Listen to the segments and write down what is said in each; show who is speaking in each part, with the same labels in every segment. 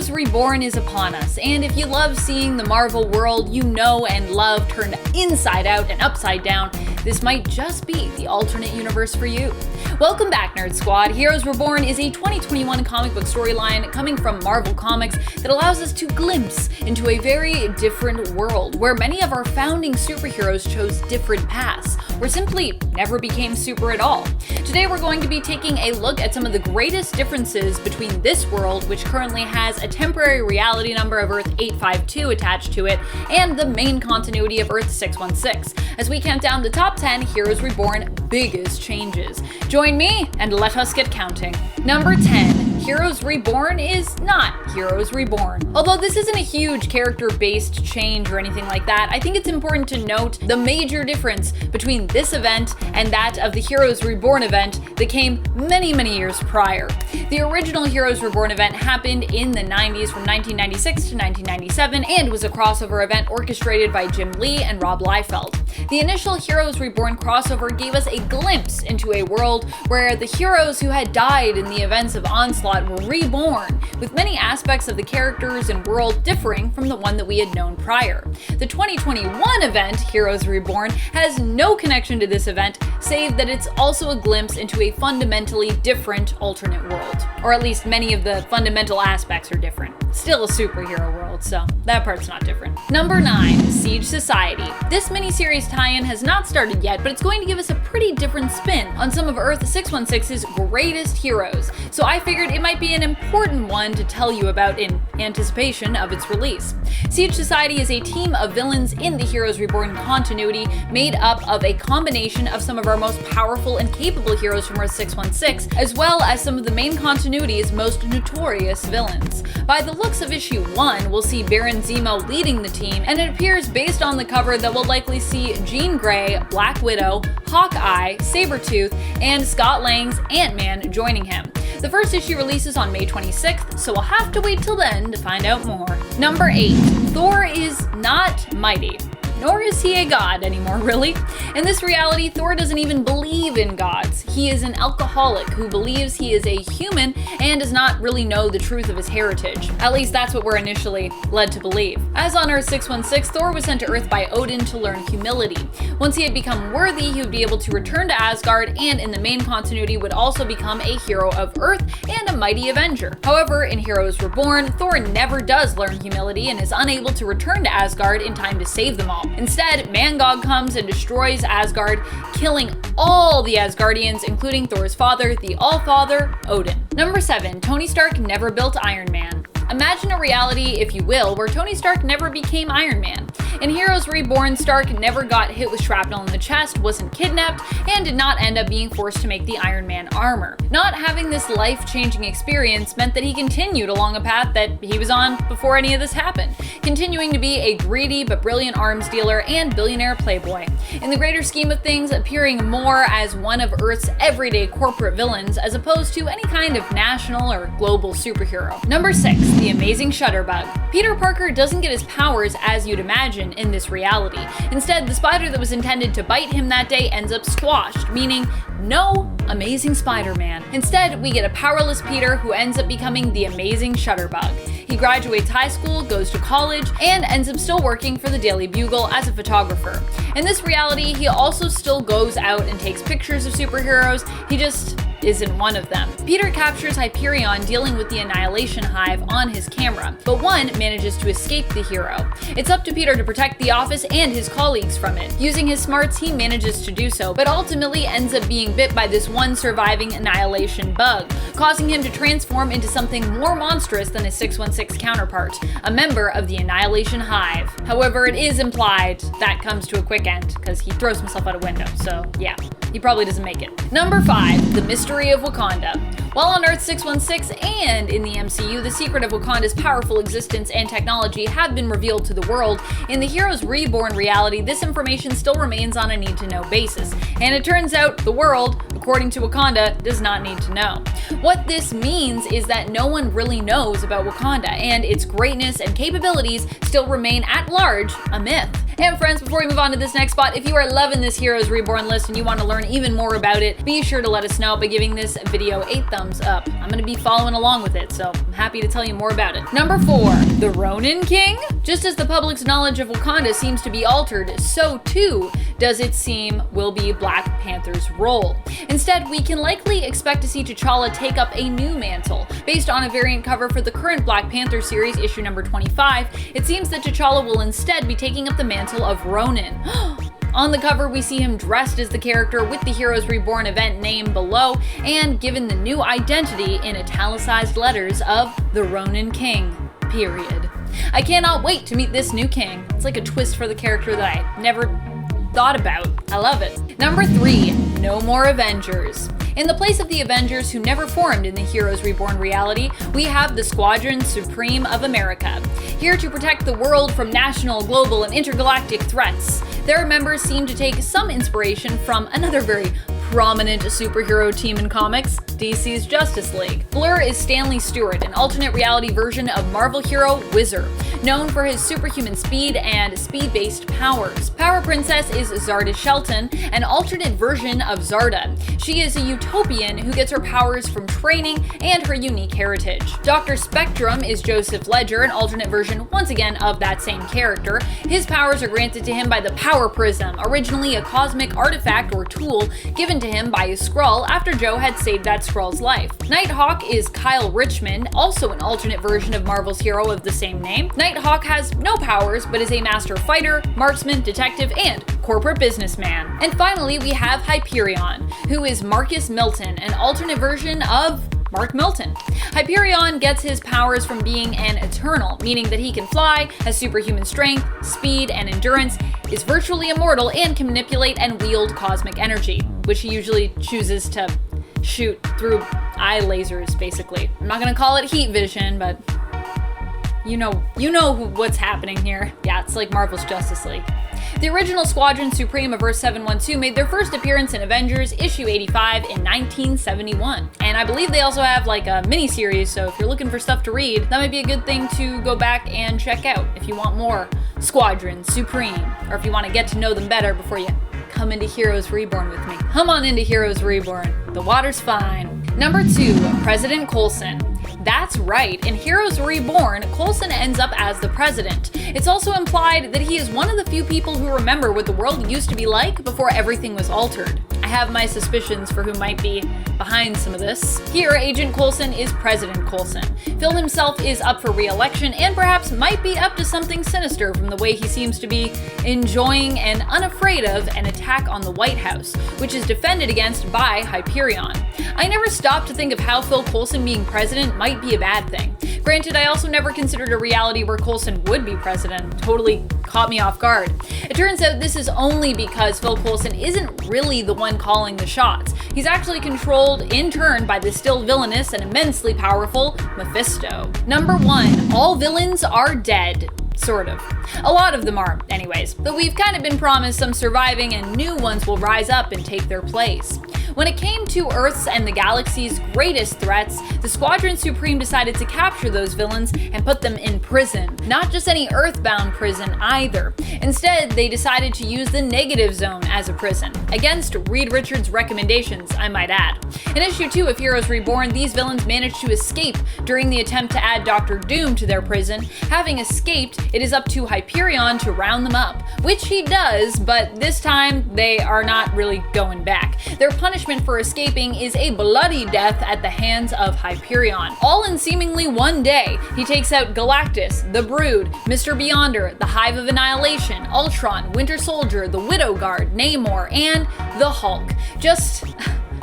Speaker 1: Heroes Reborn is upon us, and if you love seeing the Marvel world you know and love turned inside out and upside down, this might just be the alternate universe for you. Welcome back, Nerd Squad. Heroes Reborn is a 2021 comic book storyline coming from Marvel Comics that allows us to glimpse into a very different world where many of our founding superheroes chose different paths, or simply never became super at all. Today we're going to be taking a look at some of the greatest differences between this world, which currently has a temporary reality number of Earth 852 attached to it, and the main continuity of Earth 616, as we count down the top 10 Heroes Reborn biggest changes. Join me and let us get counting. Number 10. Heroes Reborn is not Heroes Reborn. Although this isn't a huge character-based change or anything like that, I think it's important to note the major difference between this event and that of the Heroes Reborn event that came many years prior. The original Heroes Reborn event happened in the 90s from 1996 to 1997 and was a crossover event orchestrated by Jim Lee and Rob Liefeld. The initial Heroes Reborn crossover gave us a glimpse into a world where the heroes who had died in the events of Onslaught were reborn, with many aspects of the characters and world differing from the one that we had known prior. The 2021 event, Heroes Reborn, has no connection to this event, save that it's also a glimpse into a fundamentally different alternate world. Or at least many of the fundamental aspects are different. Still a superhero world, so that part's not different. Number 9. Siege Society. This miniseries tie-in has not started yet, but it's going to give us a pretty different spin on some of Earth 616's greatest heroes, so I figured it might be an important one to tell you about in anticipation of its release. Siege Society is a team of villains in the Heroes Reborn continuity made up of a combination of some of our most powerful and capable heroes from Earth 616, as well as some of the main continuity's most notorious villains. By the looks of issue 1, we'll see Baron Zemo leading the team, and it appears based on the cover that we'll likely see Jean Grey, Black Widow, Hawkeye, Sabretooth, and Scott Lang's Ant-Man joining him. The first issue releases on May 26th, so we'll have to wait till then to find out more. Number 8. Thor Is Not Mighty. Nor is he a god anymore, really. In this reality, Thor doesn't even believe in gods. He is an alcoholic who believes he is a human and does not really know the truth of his heritage. At least that's what we're initially led to believe. As on Earth 616, Thor was sent to Earth by Odin to learn humility. Once he had become worthy, he would be able to return to Asgard, and in the main continuity would also become a hero of Earth and a mighty avenger. However, in Heroes Reborn, Thor never does learn humility and is unable to return to Asgard in time to save them all. Instead, Mangog comes and destroys Asgard, killing all the Asgardians, including Thor's father, the All-Father, Odin. Number 7. Tony Stark never built Iron Man. Imagine a reality, if you will, where Tony Stark never became Iron Man. In Heroes Reborn, Stark never got hit with shrapnel in the chest, wasn't kidnapped, and did not end up being forced to make the Iron Man armor. Not having this life-changing experience meant that he continued along a path that he was on before any of this happened, continuing to be a greedy but brilliant arms dealer and billionaire playboy. In the greater scheme of things, appearing more as one of Earth's everyday corporate villains as opposed to any kind of national or global superhero. Number 6. The Amazing Shutterbug. Peter Parker doesn't get his powers as you'd imagine in this reality. Instead, the spider that was intended to bite him that day ends up squashed, meaning no Amazing Spider-Man. Instead, we get a powerless Peter who ends up becoming the Amazing Shutterbug. He graduates high school, goes to college, and ends up still working for the Daily Bugle as a photographer. In this reality, he also still goes out and takes pictures of superheroes, he just isn't one of them. Peter captures Hyperion dealing with the Annihilation Hive on his camera, but one manages to escape the hero. It's up to Peter to protect the office and his colleagues from it. Using his smarts, he manages to do so, but ultimately ends up being bit by this one surviving Annihilation bug, causing him to transform into something more monstrous than his 616 counterpart, a member of the Annihilation Hive. However, it is implied that comes to a quick end, because he throws himself out a window, so yeah, he probably doesn't make it. Number 5. The Mystery of Wakanda. While on Earth 616 and in the MCU, the secret of Wakanda's powerful existence and technology have been revealed to the world, in the Heroes Reborn reality, this information still remains on a need-to-know basis. And it turns out the world, according to Wakanda, does not need to know. What this means is that no one really knows about Wakanda, and its greatness and capabilities still remain at large a myth. And friends, before we move on to this next spot, if you are loving this Heroes Reborn list and you want to learn even more about it, be sure to let us know by giving this video a thumbs up. I'm going to be following along with it, so happy to tell you more about it. Number 4, the Ronin King? Just as the public's knowledge of Wakanda seems to be altered, so too does it seem will be Black Panther's role. Instead, we can likely expect to see T'Challa take up a new mantle. Based on a variant cover for the current Black Panther series, issue number 25, it seems that T'Challa will instead be taking up the mantle of Ronin. On the cover, we see him dressed as the character with the Heroes Reborn event name below, and given the new identity in italicized letters of the Ronin King, period. I cannot wait to meet this new king. It's like a twist for the character that I never thought about. I love it. Number 3, no more Avengers. In the place of the Avengers who never formed in the Heroes Reborn reality, we have the Squadron Supreme of America, here to protect the world from national, global, and intergalactic threats. Their members seem to take some inspiration from another very prominent superhero team in comics, DC's Justice League. Blur is Stanley Stewart, an alternate reality version of Marvel hero Wizard, known for his superhuman speed and speed-based powers. Power Princess is Zarda Shelton, an alternate version of Zarda. She is a utopian who gets her powers from training and her unique heritage. Dr. Spectrum is Joseph Ledger, an alternate version, once again, of that same character. His powers are granted to him by the Power Prism, originally a cosmic artifact or tool given to him by a Skrull after Joe had saved that Skrull's life. Nighthawk is Kyle Richmond, also an alternate version of Marvel's hero of the same name. Nighthawk has no powers, but is a master fighter, marksman, detective, and corporate businessman. And finally, we have Hyperion, who is Marcus Milton, an alternate version of Mark Milton. Hyperion gets his powers from being an Eternal, meaning that he can fly, has superhuman strength, speed, and endurance, is virtually immortal, and can manipulate and wield cosmic energy, which he usually chooses to shoot through eye lasers, basically. I'm not gonna call it heat vision, but you know what's happening here. Yeah, it's like Marvel's Justice League. The original Squadron Supreme of Earth 712 made their first appearance in Avengers issue 85 in 1971. And I believe they also have like a mini-series, so if you're looking for stuff to read, that might be a good thing to go back and check out if you want more Squadron Supreme, or if you want to get to know them better before you come into Heroes Reborn with me. Come on into Heroes Reborn. The water's fine. Number 2, President Coulson. That's right, in Heroes Reborn, Coulson ends up as the president. It's also implied that he is one of the few people who remember what the world used to be like before everything was altered. I have my suspicions for who might be behind some of this. Here, Agent Coulson is President Coulson. Phil himself is up for re-election and perhaps might be up to something sinister from the way he seems to be enjoying and unafraid of an attack on the White House, which is defended against by Hyperion. I never stopped to think of how Phil Coulson being president might be a bad thing. Granted, I also never considered a reality where Coulson would be president. Totally caught me off guard. It turns out this is only because Phil Coulson isn't really the one calling the shots. He's actually controlled in turn by the still villainous and immensely powerful Mephisto. Number 1, all villains are dead. Sort of. A lot of them are, anyways, but we've kind of been promised some surviving and new ones will rise up and take their place. When it came to Earth's and the galaxy's greatest threats, the Squadron Supreme decided to capture those villains and put them in prison. Not just any Earthbound prison either. Instead, they decided to use the Negative Zone as a prison, against Reed Richards' recommendations, I might add. In issue 2 of Heroes Reborn, these villains managed to escape during the attempt to add Dr. Doom to their prison. Having escaped, it is up to Hyperion to round them up, which he does, but this time they are not really going back. Their punishment for escaping is a bloody death at the hands of Hyperion. All in seemingly one day, he takes out Galactus, the Brood, Mr. Beyonder, the Hive of Annihilation, Ultron, Winter Soldier, the Widow Guard, Namor, and the Hulk. Just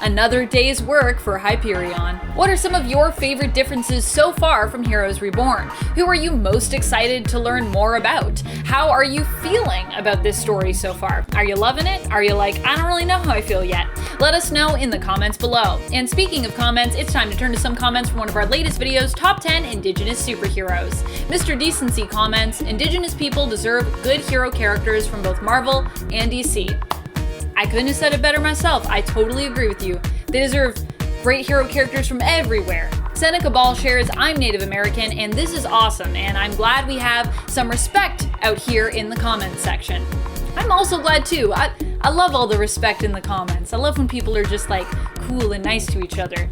Speaker 1: another day's work for Hyperion. What are some of your favorite differences so far from Heroes Reborn? Who are you most excited to learn more about? How are you feeling about this story so far? Are you loving it? Are you like, I don't really know how I feel yet? Let us know in the comments below. And speaking of comments, it's time to turn to some comments from one of our latest videos, Top 10 Indigenous Superheroes. Mr. Decency comments, Indigenous people deserve good hero characters from both Marvel and DC. I couldn't have said it better myself. I totally agree with you. They deserve great hero characters from everywhere. Seneca Ball shares, I'm Native American, and this is awesome, and I'm glad we have some respect out here in the comments section. I'm also glad too. I love all the respect in the comments. I love when people are just like cool and nice to each other.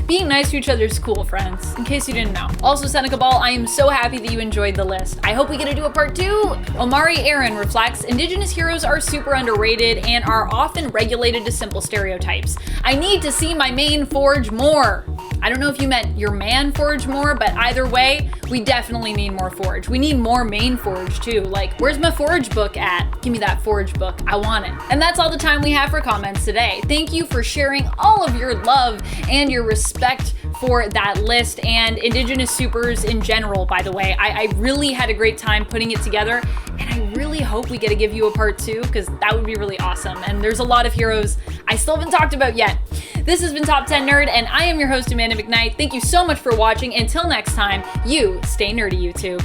Speaker 1: Being nice to each other is cool, friends, in case you didn't know. Also, Seneca Ball, I am so happy that you enjoyed the list. I hope we get to do a part 2. Omari Aaron reflects, Indigenous heroes are super underrated and are often regulated to simple stereotypes. I need to see my main forge more. I don't know if you meant your man forge more, but either way, we definitely need more forge. We need more main forge too. Like, where's my forge book at? Give me that forge book. I want it. And that's all the time we have for comments today. Thank you for sharing all of your love and your respect for that list and Indigenous supers in general, by the way. I really had a great time putting it together, and I really hope we get to give you a part 2, because that would be really awesome. And there's a lot of heroes I still haven't talked about yet. This has been Top 10 Nerd, and I am your host, Amanda McKnight. Thank you so much for watching. Until next time, you stay nerdy, YouTube.